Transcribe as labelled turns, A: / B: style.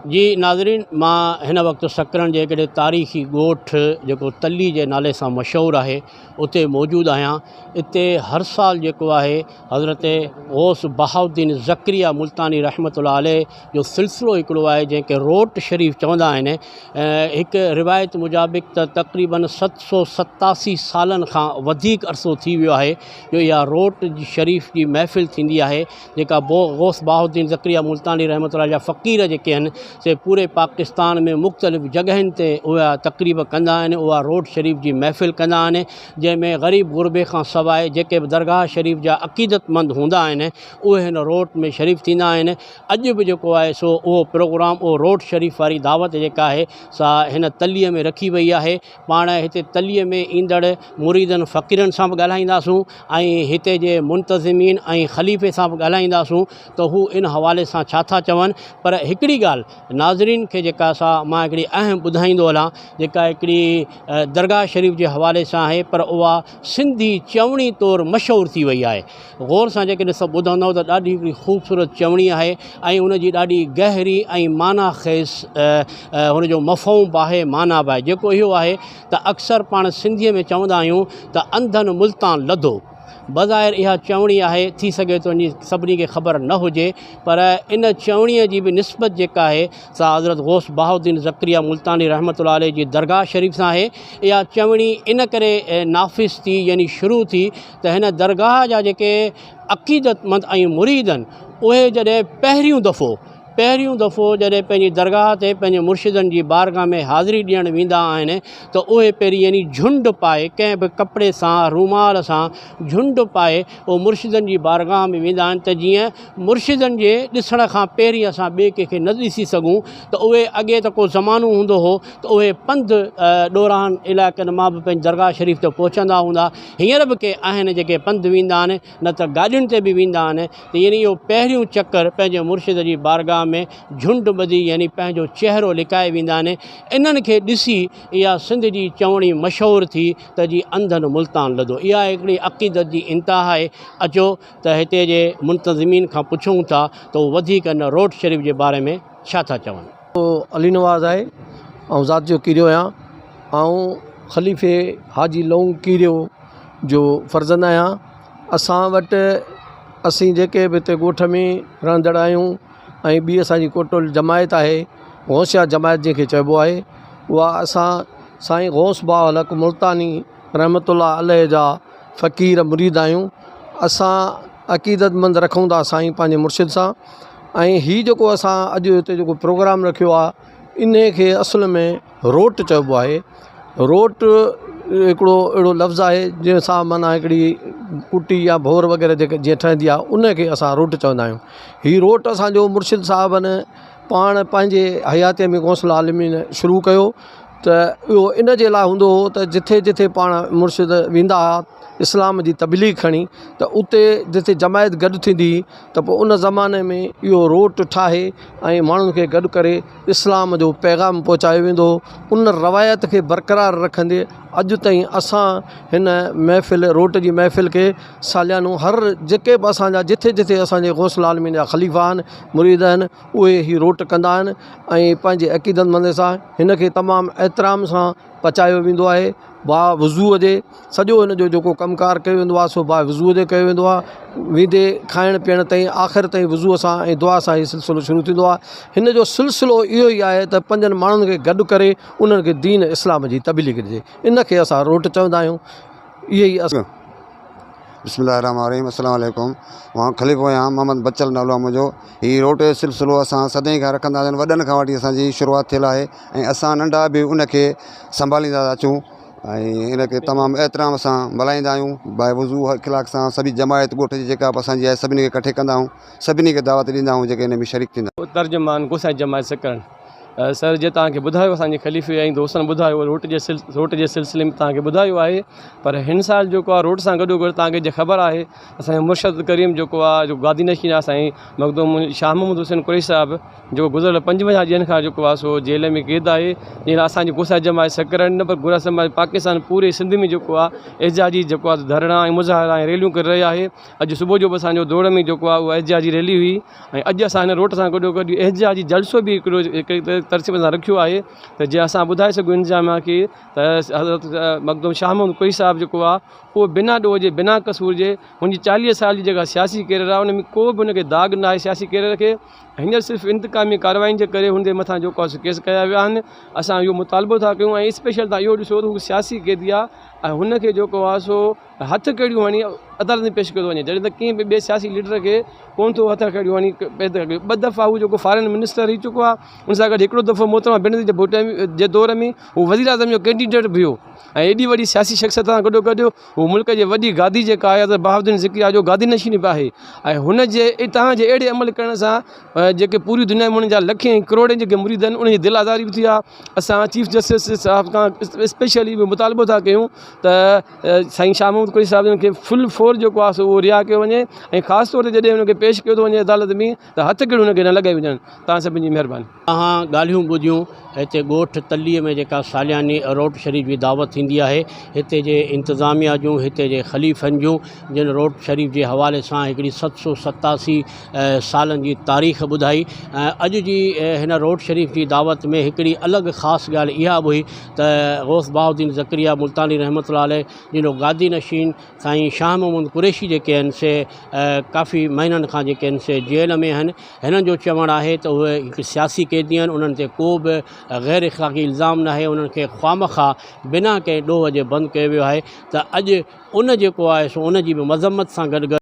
A: जी नाज़रीन, मां हिन वक़्तु सकरन जे हिकिड़े तारीख़ी ॻोठ जेको तली जे नाले सां मशहूरु आहे उते मौजूदु आहियां। इते हर साल जेको आहे हज़रत गौस बहाउद्दीन ज़करिया मुल्तानी रहमतुल्लाह अलैह जो सिलसिलो हिकिड़ो आहे जंहिंखे रोट शरीफ़ चवंदा आहिनि। हिकु रिवायत मुताबिक़ त तक़रीबन 787 सालनि खां वधीक अरसो थी वियो आहे जो इहा रोट जी शरीफ़ जी महफ़िल थींदी आहे, जेका गौस बहाउद्दीन ज़करिया मुल्तानी रहमतुल्लाह जा फ़क़ीर जेके आहिनि से पूरे पाकिस्तान में मुख़्तलिफ़ जॻहियुनि ते उहा तक़रीब कंदा आहिनि, उहा रोट शरीफ़ जी महफ़िल कंदा आहिनि, जंहिंमें ग़रीब गुरबे खां सवाइ जेके बि दरगाह शरीफ़ जा अक़ीदतमंद हूंदा आहिनि उहे हिन रोट में शरीफ़ थींदा आहिनि। अॼु बि जेको आहे सो उहो प्रोग्राम, उहो रोट शरीफ़ वारी दावत जेका आहे सा हिन तलीअ में रखी वई आहे। पाण हिते तलीअ में ईंदड़ मुरीदनि फ़क़ीरनि सां बि ॻाल्हाईंदासूं ऐं हिते जे मुंतज़िमीन ऐं ख़लीफ़े सां बि ॻाल्हाईंदासूं त हू इन हवाले सां छा था चवनि। पर हिकिड़ी ॻाल्हि नाज़रीन खे जेका मां हिकिड़ी अहम ॿुधाईंदो हलां, जेका हिकिड़ी दरगाह शरीफ़ जे हवाले सां आहे, पर उहा सिंधी चवणी तौरु मशहूरु थी वई आहे। गौर सां जेकॾहिं सभु ॿुधंदव त ॾाढी हिकिड़ी ख़ूबसूरत चवणी आहे ऐं उनजी ॾाढी गहरी ऐं माना ख़ेज़ हुनजो मफ़हूम आहे, माना बि आहे, जेको इहो आहे त अक्सर पाण सिंधीअ में चवंदा आहियूं त अंधनि मुल्तान लधो। बज़ाहिर इहा चवणी आहे, थी सघे थो सभिनी खे ख़बर न हुजे, पर इन चवणीअ जी बि निस्बत जेका आहे सा हज़रत गौस बहाउद्दीन ज़करिया मुल्तानी रहमतुल्लाह अलैह जी दरगाह शरीफ़ सां आहे। इहा चवणी इन करे नाफ़िज़ थी, यानी शुरू थी त हिन दरगाह जा जेके अक़ीदतमंद ऐं मुरीदनि उहे जॾहिं पहिरियों दफ़ो जॾहिं पंहिंजी दरगाह ते पंहिंजे मुर्शिदनि जी बारगाह में हाज़िरी ॾियणु वेंदा आहिनि त उहे पहिरीं यानी झुंड पाए, कंहिं बि कपिड़े सां, रूमाल सां झुंड पाए उहे मुर्शिदनि जी बारगाह में वेंदा आहिनि त जीअं मुर्शिदनि जे ॾिसण खां पहिरीं असां ॿिए कंहिंखे न ॾिसी सघूं। त उहे अॻे त को ज़मानो हूंदो हो त उहे पंधु ॾोराहनि इलाइक़नि मां बि पंहिंजी दरगाह शरीफ़ ते पहुचंदा हूंदा। हींअर बि के आहिनि जेके पंधु वेंदा आहिनि, न त गाॾियुनि ते बि वेंदा आहिनि। त यानी इहो पहिरियों चकर पंहिंजे मुर्शिद जी बारगाह में झुंड ॿधी यानी पंहिंजो चहिरो लिकाए वेंदा आहिनि। इन्हनि खे ॾिसी इहा सिंध जी चवणी मशहूरु थी त जी अंधनि मुल्तान लधो। इहा हिकिड़ी अक़ीदत जी इंतिहा आहे। अचो त हिते जे मुंतज़िमीन खां पुछूं था त उहो वधीक इन रोट शरीफ़ जे बारे में छा था चवनि।
B: अली नवाज़ आहे ऐं ज़ात जो कीरियो आहियां ऐं ख़लीफ़े हाजी लौंग कीरियो जो फ़र्ज़ंद आहियां। असां वटि असीं जेके बि हिते ॻोठ में रहंदड़ आहियूं ऐं ॿी असांजी कोटल जमायत आहे, गौसिया जमायत जंहिंखे चइबो आहे, उहा असां साईं गौस बाहलक मुल्तानी रहमतुल्लाह अलैह जा फ़क़ीर मुरीद आहियूं। असां अक़ीदतमंद रखूं था साईं पंहिंजे मुर्शिद सां। ऐं हीउ जेको असां अॼु हिते जेको प्रोग्राम रखियो आहे, इन खे असुल में रोट चइबो आहे। रोट हिकिड़ो अहिड़ो लफ़्ज़ आहे जंहिंसां माना हिकिड़ी कुटी या भोर वग़ैरह जेके जीअं ठहंदी आहे उनखे असां रोट चवंदा आहियूं। हीउ रोट असांजो मुर्शिद साहिबनि पाण पंहिंजे हयातीअ में गौसल आलमीन शुरू कयो। त इहो इन जे लाइ हूंदो हो त जिथे जिथे पाण मुर्शिद वेंदा हुआ इस्लाम जी तबलीग खणी, त उते जिते जमायत गॾु थींदी त पोइ उन ज़माने में इहो रोट ठाहे ऐं माण्हुनि खे गॾु करे इस्लाम जो पैगाम पहुचायो वेंदो। उन रवायत खे बरक़रार रखंदे अॼु ताईं असां हिन महफ़िल, रोट जी महफ़िल खे सालियानो हर जेके बि असांजा जिथे जिथे असांजे गौसल आलमीन जा ख़लीफ़ा आहिनि, मुरीद आहिनि, उहे हीउ रोट कंदा आहिनि ऐं पंहिंजे अक़ीदतमंद सां हिन खे तमामु एतिराम सां पचायो वेंदो आहे। बा वज़ूअ जे सॼो हिन जो जेको कमकार कयो वेंदो आहे सो बा वज़ूअ जे कयो वेंदो आहे। वेंदे खाइण पीअण ताईं आख़िर ताईं वज़ूअ सां ऐं दुआ सां हीउ सिलसिलो शुरू थींदो आहे। हिन जो सिलसिलो इहो ई आहे त पंजनि माण्हुनि खे गॾु करे उन्हनि खे दीन इस्लाम जी तबलीग ॾिजे। इन खे असां रोट चवंदा आहियूं। इहे ई असां
C: बिस्मिल्लाहिर्रहमानिर्रहीम, अस्सलाम वालेकुम। मां ख़लीफ़ो आहियां, मोहम्मद बचल नालो आहे मुंहिंजो। हीउ रोट जो सिलसिलो असां सदाईं खां रखंदा आहियूं, वॾनि खां वठी असांजी शुरूआति थियल आहे ऐं असां नंढा बि उनखे संभालींदा था अचूं ऐं इनखे तमामु एतिराम सां मल्हाईंदा आहियूं। बाए वज़ू इख़लाक़ सां सभी जमायत ॻोठ जी जेका बि असांजी आहे सभिनी खे इकठे कंदा आहियूं, सभिनी खे दावत ॾींदा आहियूं जेके हिन में शरीक थींदा।
D: तर्जुमान गुसाई जमायत सकरन। सर जे तव्हांखे ॿुधायो असांजे ख़लीफ़े ऐं दोस्तनि ॿुधायो रोट जे सिलसिले में तव्हांखे ॿुधायो आहे, पर हिन साल जेको आहे रोट सां गॾोगॾु तव्हांखे जे ख़बर आहे असांजो मुर्शद करीम जेको आहे जो गादी नशीन आहे साईं मखदूम शाह महमूद हुसैन कुरैशी साहिबु जेको गुज़िरियल 55 ॾींहंनि खां जेको आहे सो जेल में क़ैद आहे। जंहिं असांजी गुसा जमात सकरन न पर गुरा समाज पाकिस्तान पूरे सिंध में जेको आहे एहतिजाजी जेको आहे धरणा ऐं मुज़ाहिरा ऐं रैलियूं करे रहिया आहे। अॼु सुबुह जो बि असांजो दौड़ में जेको आहे उहा एहतिजाजी रैली हुई ऐं अॼु असां हिन रोट सां गॾोगॾु एहतिजाजी जलसो बि हिकिड़ो तरतीब सां रखियो आहे त जीअं असां ॿुधाए सघूं इंतिज़ाम आहे की त हज़रत मखदूम शाह महमूद कुरैशी साहिबु जेको आहे उहो बिना ॾोह जे बिना कसूर जे हुनजी 40 साल जी जेका सियासी कैरियर आहे उन में को बि हुनखे दाग़ न आहे सियासी कैरियर खे। हींअर सिर्फ़ु इंतकामी कार्रवाइनि जे करे हुनजे मथां जेको आहे केस कया विया आहिनि। असां इहो मुतालबो था कयूं ऐं स्पेशल तव्हां इहो ॾिसो त हू सियासी कैदी आहे ऐं हुनखे जेको आहे सो हथ कहिड़ियूं हणी अदालत में पेश कयो वञे, जॾहिं त कंहिं बि ॿिए सियासी लीडर खे कोन थो हथ कहिड़ियूं हणी पैदा कयो। 2 दफ़ा हू जेको फॉरेन मिनिस्टर रही चुको आहे, उन सां गॾु हिकिड़ो दफ़ो मोहतरमा बेनज़ीर भुट्टो जे दौर में हू वज़ीर आज़म जो कैंडिडेट बि हुयो ऐं एॾी वॾी सियासी शख़्सियत सां गॾोगॾु हू मुल्क जे वॾी गादी जेका आहे त बहाउद्दीन ज़िक्रिया जो गादी नशीन बि आहे ऐं हुन जे तव्हांजे अहिड़े अमल करण सां जेके पूरी दुनिया में हुन जा लखें करोड़े जेके मुरीद आहिनि उनजी दिल आज़ारी बि थी आहे। असां चीफ जस्टिस साहिब खां स्पेशली बि मुतालबो था कयूं त साईं शाह महमूद कुरैशी साहिब खे फुल फोर जेको आहे सो उहो रिहा कयो वञे ऐं ख़ासि तौर ते जॾहिं हुनखे पेश कयो थो वञे अदालत में त हथ कहिड़ो हुनखे न लॻाए वञनि। तव्हां सभिनी जी महिरबानी।
A: तव्हां ॻाल्हियूं ॿुधियूं हिते ॻोठ तलीअ में जेका सालियानी रोट शरीफ़ जी दावत थींदी आहे, हिते जे इंतिज़ामिया जूं हिते जे ख़लीफ़नि जूं जिन रोट शरीफ़ जे हवाले सां हिकिड़ी 787 सालनि जी तारीख़ ॿुधाई। अॼु जी हिन रोट शरीफ़ जी दावत में हिकिड़ी अलॻि ख़ासि ॻाल्हि इहा बि हुई त गौस बहाउद्दीन ज़करिया मुल्तानी रहमतुल्लाह अलैह जिनो गादी नशीन साईं शाह महमूद कुरैशी जेके आहिनि से काफ़ी महीननि खां जेके आहिनि से जेल में आहिनि। हिननि जो चवणु आहे त उहे हिकु सियासी कैदी आहिनि, उन्हनि ते को बि ग़ैर इख़लाक़ी इल्ज़ाम न आहे, उन्हनि खे ख़्वामख़ा बिना कंहिं ॾोह जे बंदि कयो वियो आहे। त अॼु उन जेको आहे सो उन जी बि मज़म्मत सां गॾु